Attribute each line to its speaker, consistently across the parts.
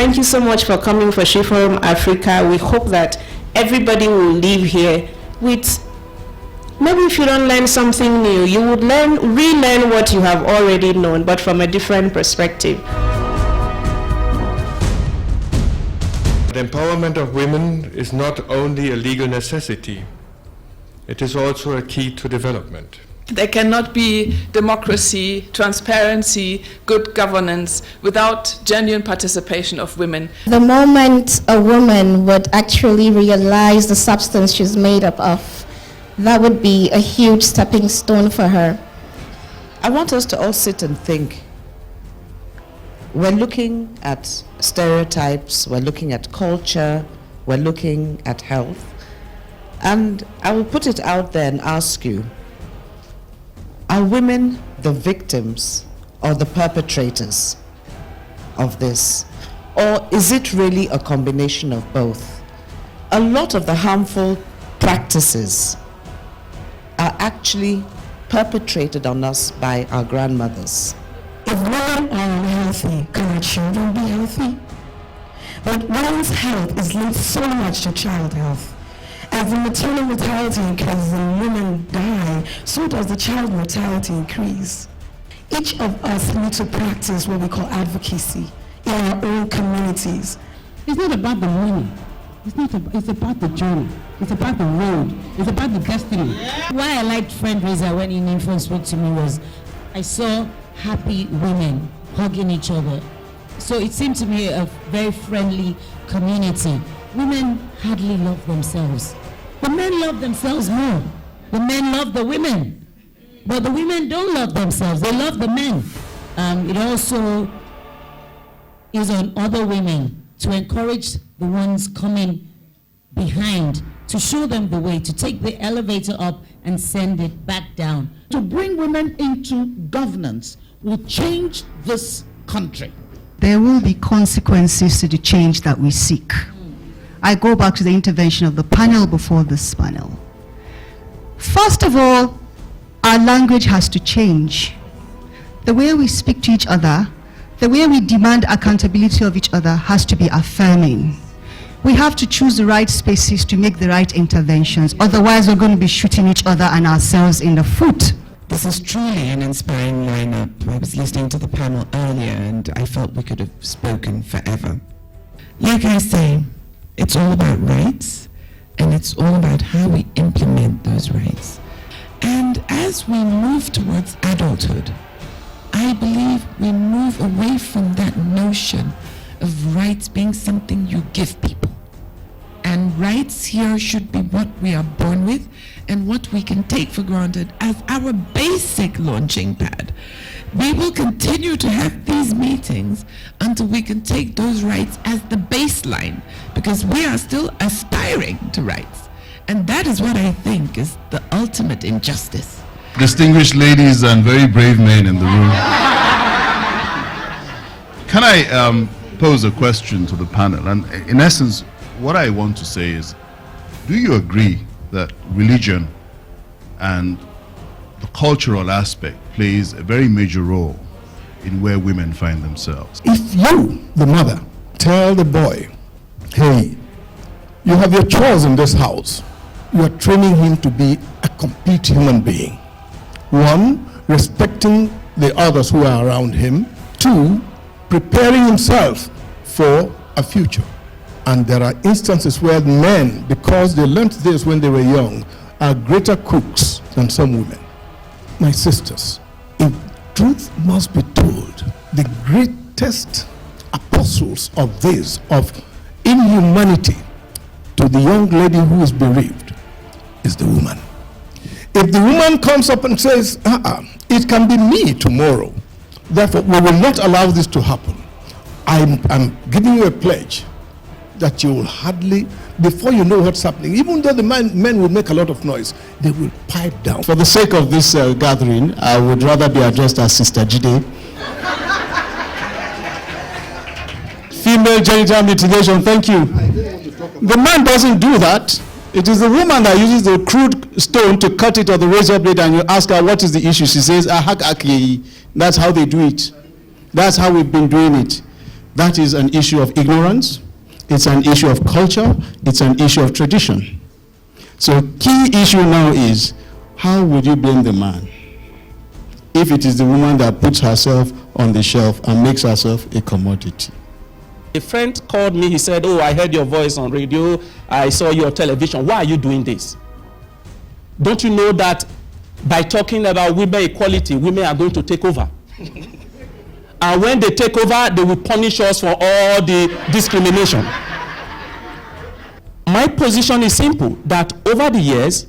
Speaker 1: Thank you so much for coming for She Forum Africa. We hope that everybody will leave here with, maybe if you don't learn something new, you would relearn what you have already known, but from a different perspective.
Speaker 2: The empowerment of women is not only a legal necessity, it is also a key to development.
Speaker 3: There cannot be democracy, transparency, good governance without genuine participation of women.
Speaker 4: The moment a woman would actually realize the substance she's made up of, that would be a huge stepping stone for her.
Speaker 5: I want us to all sit and think. We're looking at stereotypes, we're looking at culture, we're looking at health. And I will put it out there and ask you, are women the victims or the perpetrators of this? Or is it really a combination of both? A lot of the harmful practices are actually perpetrated on us by our grandmothers.
Speaker 6: If women are unhealthy, can our children be healthy? But women's health is linked so much to child health. As the maternal mortality increases and women die, so does the child mortality increase. Each of us needs to practice what we call advocacy in our own communities.
Speaker 7: It's not about the money. It's about the journey. It's about the road. It's about the destiny.
Speaker 8: Why I liked fundraiser when Info spoke to me was I saw happy women hugging each other. So it seemed to me a very friendly community. Women hardly love themselves. The men love themselves more. The men love the women. But the women don't love themselves. They love the men. It also is on other women to encourage the ones coming behind, to show them the way, to take the elevator up and send it back down.
Speaker 9: To bring women into governance will change this country.
Speaker 10: There will be consequences to the change that we seek. I go back to the intervention of the panel before this panel. First of all, our language has to change. The way we speak to each other, the way we demand accountability of each other has to be affirming. We have to choose the right spaces to make the right interventions. Otherwise, we're going to be shooting each other and ourselves in the foot.
Speaker 11: This is truly an inspiring lineup. I was listening to the panel earlier and I felt we could have spoken forever. Like I say, it's all about rights, and it's all about how we implement those rights. And as we move towards adulthood, I believe we move away from that notion of rights being something you give people. And rights here should be what we are born with and what we can take for granted as our basic launching pad. We will continue to have these meetings until we can take those rights as the baseline, because we are still aspiring to rights. And that is what I think is the ultimate injustice.
Speaker 12: Distinguished ladies and very brave men in the room. Can I pose a question to the panel? And in essence, what I want to say is, do you agree that religion and the cultural aspect plays a very major role in where women find themselves?
Speaker 13: If you, the mother, tell the boy, hey, you have your chores in this house, you are training him to be a complete human being. One, respecting the others who are around him. Two, preparing himself for a future. And there are instances where men, because they learned this when they were young, are greater cooks than some women. My sisters, if truth must be told, the greatest apostles of this, of inhumanity to the young lady who is bereaved, is the woman. If the woman comes up and says, it can be me tomorrow, therefore we will not allow this to happen, I'm giving you a pledge that you will hardly, before you know what's happening, even though the men will make a lot of noise, they will pipe down.
Speaker 14: For the sake of this gathering, I would rather be addressed as Sister Jide. Female genital mutilation, thank you. The man doesn't do that. It is the woman that uses the crude stone to cut it or the razor blade, and you ask her what is the issue. She says, that's how they do it. That's how we've been doing it. That is an issue of ignorance, it's an issue of culture, it's an issue of tradition. So key issue now is, how would you blame the man if it is the woman that puts herself on the shelf and makes herself a commodity?
Speaker 15: A friend called me, he said, oh, I heard your voice on radio, I saw your television, why are you doing this? Don't you know that by talking about women equality, women are going to take over? And when they take over, they will punish us for all the discrimination. My position is simple, that over the years,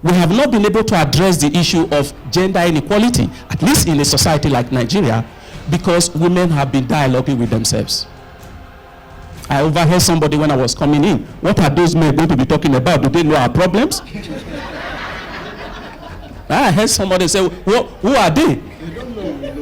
Speaker 15: we have not been able to address the issue of gender inequality, at least in a society like Nigeria, because women have been dialoguing with themselves. I overheard somebody when I was coming in, what are those men going to be talking about? Do they know our problems? I heard somebody say, who are they?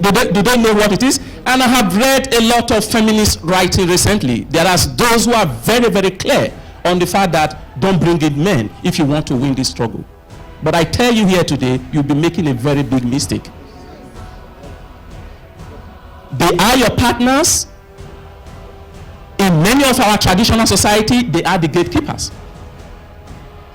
Speaker 15: Do they know what it is? And I have read a lot of feminist writing recently. There are those who are very, very clear on the fact that don't bring in men if you want to win this struggle. But I tell you here today, you'll be making a very big mistake. They are your partners. In many of our traditional society, they are the gatekeepers.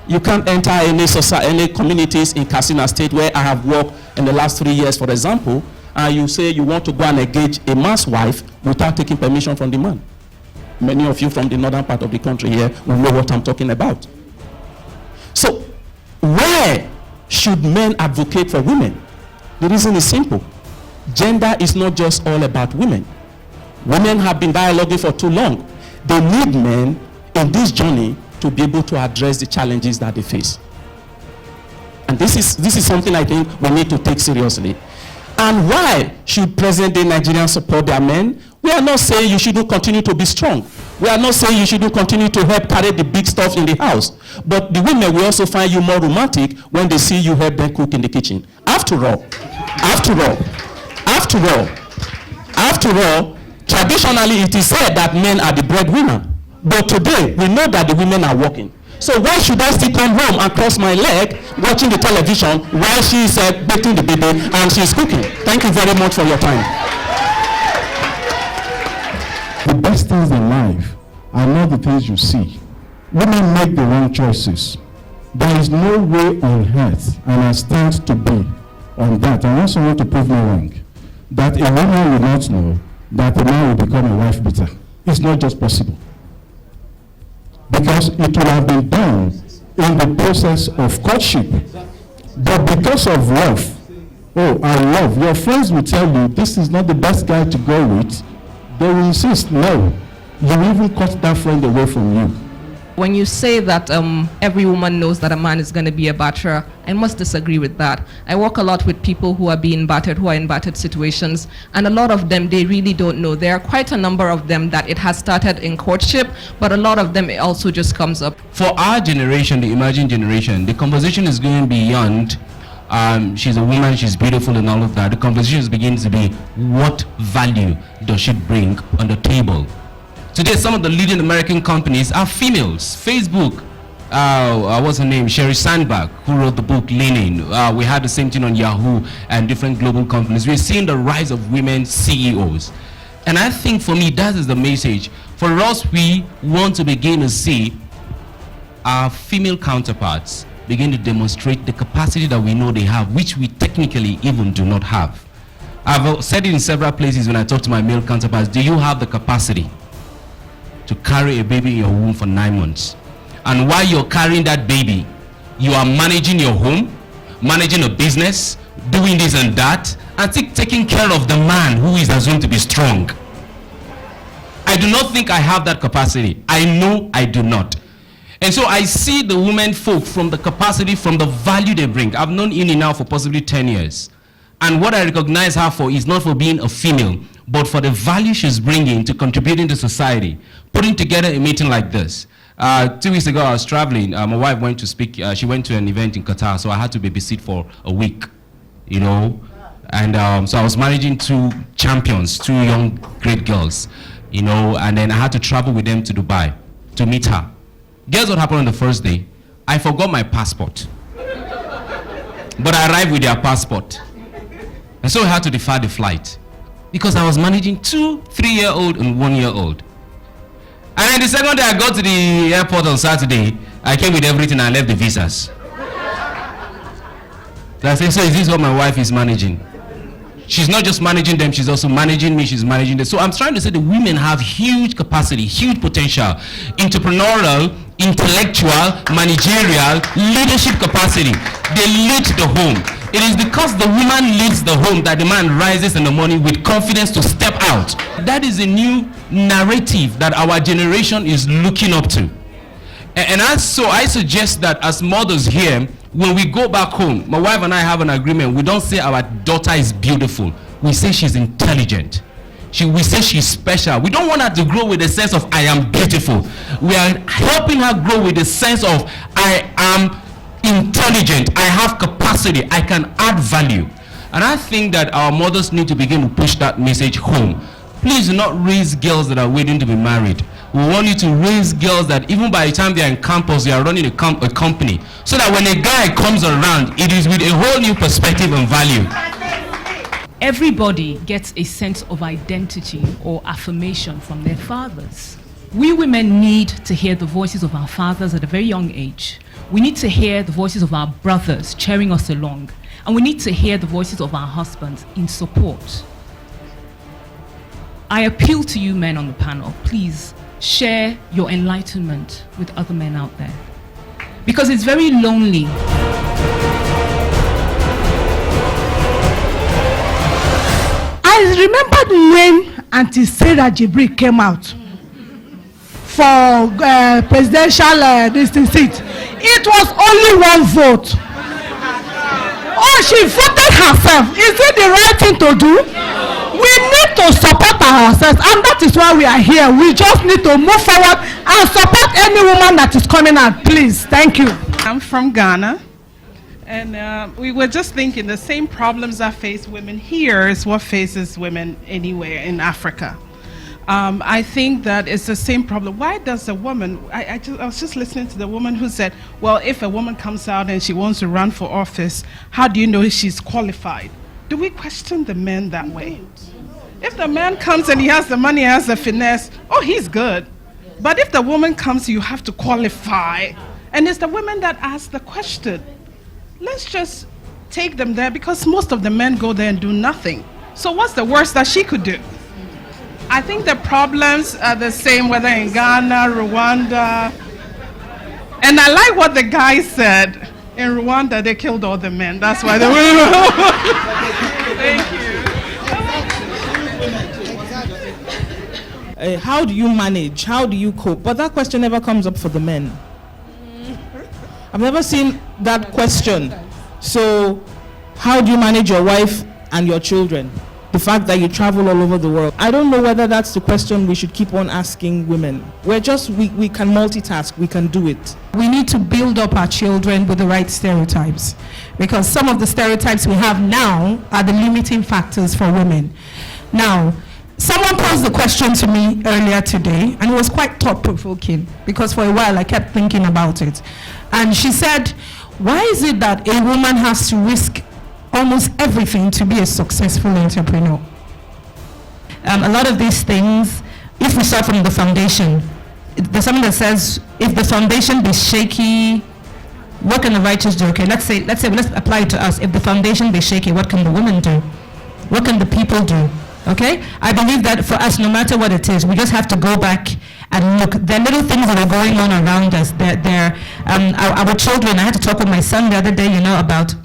Speaker 15: You can't enter any communities in Katsina State where I have worked in the last 3 years, for example, and you say you want to go and engage a man's wife without taking permission from the man. Many of you from the northern part of the country here will know what I'm talking about. So, where should men advocate for women? The reason is simple. Gender is not just all about women. Women have been dialoguing for too long. They need men in this journey to be able to address the challenges that they face. And this is something I think we need to take seriously. And why should present-day Nigerians support their men? We are not saying you shouldn't continue to be strong. We are not saying you shouldn't continue to help carry the big stuff in the house. But the women will also find you more romantic when they see you help them cook in the kitchen. After all, traditionally it is said that men are the breadwinner. But today, we know that the women are working. So why should I still come home and cross my leg watching the television while she is bathing the baby and she is cooking? Thank you very much for your time.
Speaker 14: The best things in life are not the things you see. Women make the wrong choices. There is no way on earth, and I stand to be on that. I want someone to prove me wrong, that a woman will not know that a man will become a wife beater. It's not just possible. Because it will have been done in the process of courtship. But because of love, your friends will tell you this is not the best guy to go with. They will insist, no. You even cut that friend away from you.
Speaker 16: When you say that every woman knows that a man is going to be a batterer, I must disagree with that. I work a lot with people who are being battered, who are in battered situations, and a lot of them, they really don't know. There are quite a number of them that it has started in courtship, but a lot of them, it also just comes up.
Speaker 17: For our generation, the emerging generation, the conversation is going beyond she's a woman, she's beautiful and all of that. The conversation begins to be, what value does she bring on the table? Today, some of the leading American companies are females. Facebook, what's her name? Sheryl Sandberg, who wrote the book Leaning. We had the same thing on Yahoo and different global companies. We're seeing the rise of women CEOs. And I think for me, that is the message. For us, we want to begin to see our female counterparts begin to demonstrate the capacity that we know they have, which we technically even do not have. I've said it in several places when I talk to my male counterparts, do you have the capacity to carry a baby in your womb for 9 months? And while you're carrying that baby, you are managing your home, managing a business, doing this and that, and taking care of the man who is assumed to be strong. I do not think I have that capacity. I know I do not. And so I see the women folk from the capacity, from the value they bring. I've known Ini now for possibly 10 years. And what I recognize her for is not for being a female, but for the value she's bringing to contributing to society, putting together a meeting like this. 2 weeks ago, I was traveling. My wife went to speak. She went to an event in Qatar, so I had to babysit for a week, you know. And so I was managing 2 champions, 2 young, great girls, you know, and then I had to travel with them to Dubai to meet her. Guess what happened on the first day? I forgot my passport. But I arrived with their passport. And so I had to defer the flight. because I was managing 2 3-year-old and 1-year-old. And then the second day I got to the airport on Saturday, I came with everything and I left the visas. I said, so is this what my wife is managing? She's not just managing them, she's also managing me, she's managing them. So I'm trying to say the women have huge capacity, huge potential, entrepreneurial, intellectual, managerial, leadership capacity. They lead the home. It is because the woman leads the home that the man rises in the morning with confidence to step out. That is a new narrative that our generation is looking up to. And so I suggest that as mothers here, when we go back home, my wife and I have an agreement. We don't say our daughter is beautiful. We say she's intelligent. We say she's special. We don't want her to grow with a sense of I am beautiful. We are helping her grow with a sense of I am intelligent. I have capacity. I can add value. And I think that our mothers need to begin to push that message home. Please do not raise girls that are waiting to be married. We want you to raise girls that even by the time they are in campus, they are running a company. So that when a guy comes around, it is with a whole new perspective and value.
Speaker 18: Everybody gets a sense of identity or affirmation from their fathers. We women need to hear the voices of our fathers at a very young age. We need to hear the voices of our brothers cheering us along. And we need to hear the voices of our husbands in support. I appeal to you men on the panel, please share your enlightenment with other men out there. Because it's very lonely.
Speaker 19: I remember when Auntie Sarah Jibril came out for presidential seat. It was only one vote. Oh, she voted herself. Is it the right thing to do? We need to support ourselves, and that is why we are here. We just need to move forward and support any woman that is coming out, please. Thank you.
Speaker 20: I'm from Ghana, and we were just thinking the same problems that face women here is what faces women anywhere in Africa. I think that it's the same problem. Why does a woman, I was just listening to the woman who said, well, if a woman comes out and she wants to run for office, how do you know she's qualified? Do we question the men that way? If the man comes and he has the money, has the finesse, oh, he's good. But if the woman comes, you have to qualify. And it's the women that ask the question. Let's just take them there, because most of the men go there and do nothing. So what's the worst that she could do? I think the problems are the same whether in Ghana, Rwanda. And I like what the guy said. In Rwanda, they killed all the men. That's why they were. Thank you.
Speaker 21: How do you manage? How do you cope? But that question never comes up for the men. I've never seen that question. So, how do you manage your wife and your children? The fact that you travel all over the world. I don't know whether that's the question we should keep on asking women. We can multitask, we can do it.
Speaker 22: We need to build up our children with the right stereotypes, because some of the stereotypes we have now are the limiting factors for women. Now, someone posed the question to me earlier today, and it was quite thought-provoking, because for a while I kept thinking about it. And she said, why is it that a woman has to risk almost everything to be a successful entrepreneur? A lot of these things, if we start from the foundation, there's something that says, if the foundation be shaky, what can the righteous do? Okay, let's apply it to us. If the foundation be shaky, what can the women do? What can the people do? Okay? I believe that for us, no matter what it is, we just have to go back and look. There are little things that are going on around us. Our children, I had to talk with my son the other day, about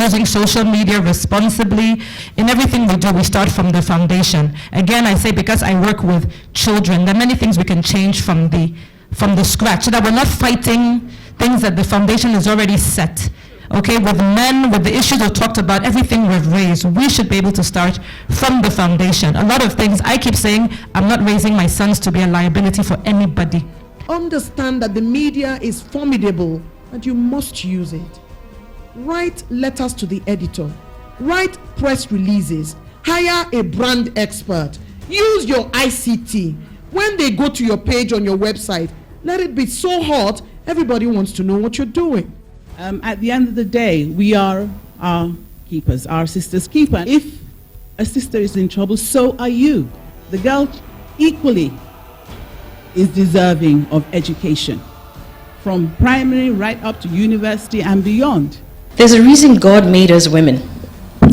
Speaker 22: using social media responsibly. In everything we do, we start from the foundation. Again, I say, because I work with children, there are many things we can change from the scratch, so that we're not fighting things that the foundation is already set. Okay, with men, with the issues we've talked about, everything we've raised, we should be able to start from the foundation. A lot of things, I keep saying, I'm not raising my sons to be a liability for anybody.
Speaker 23: Understand that the media is formidable and you must use it. Write letters to the editor. Write press releases. Hire a brand expert. Use your ICT. When they go to your page on your website, let it be so hot, everybody wants to know what you're doing.
Speaker 9: At the end of the day, we are our keepers, our sister's keeper. If a sister is in trouble, so are you. The girl equally is deserving of education, from primary right up to university and beyond.
Speaker 1: There's a reason God made us women,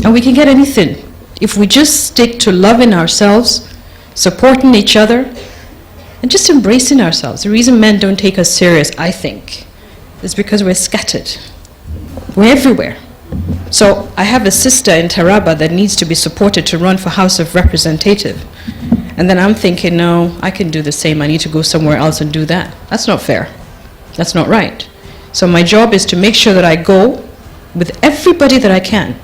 Speaker 1: and we can get anything if we just stick to loving ourselves, supporting each other, and just embracing ourselves. The reason men don't take us serious, I think, is because we're scattered. We're everywhere. So I have a sister in Taraba that needs to be supported to run for House of Representative. And then I'm thinking, no, I can do the same. I need to go somewhere else and do that. That's not fair. That's not right. So my job is to make sure that I go with everybody that I can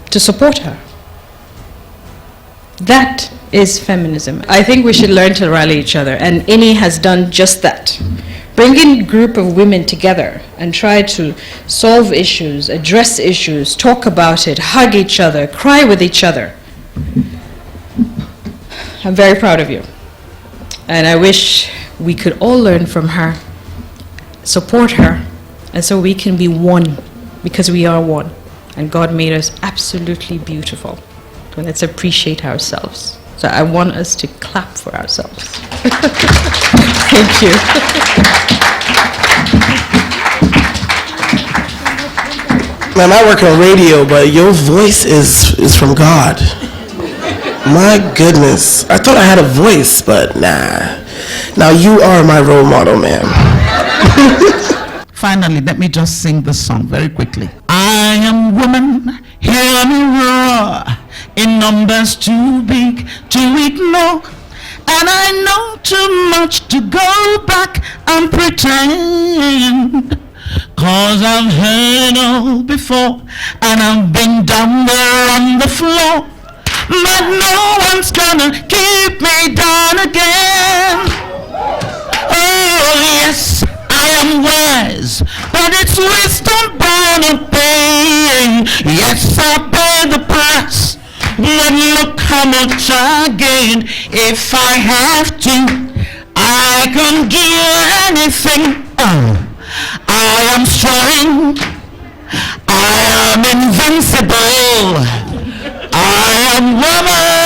Speaker 1: to support her. That is feminism. I think we should learn to rally each other, and INI has done just that. Bringing a group of women together and try to solve issues, address issues, talk about it, hug each other, cry with each other. I'm very proud of you. And I wish we could all learn from her, support her, and so we can be one, because we are one. And God made us absolutely beautiful. So let's appreciate ourselves. So I want us to clap for ourselves. Thank you.
Speaker 2: Man, I work on radio, but your voice is from God. My goodness. I thought I had a voice, but nah. Now you are my role model, man.
Speaker 9: Finally, let me just sing this song very quickly. I am woman, hear me roar, in numbers too big to ignore. And I know too much to go back and pretend. 'Cause I've heard it all before, and I've been down there on the floor. But no one's gonna keep me down again. Oh yes, I am wise, but it's wisdom born of pain. Yes, I pay the price, but look how much I gain. If I have to, I can do anything. Oh, I am strong, I am invincible, I am woman.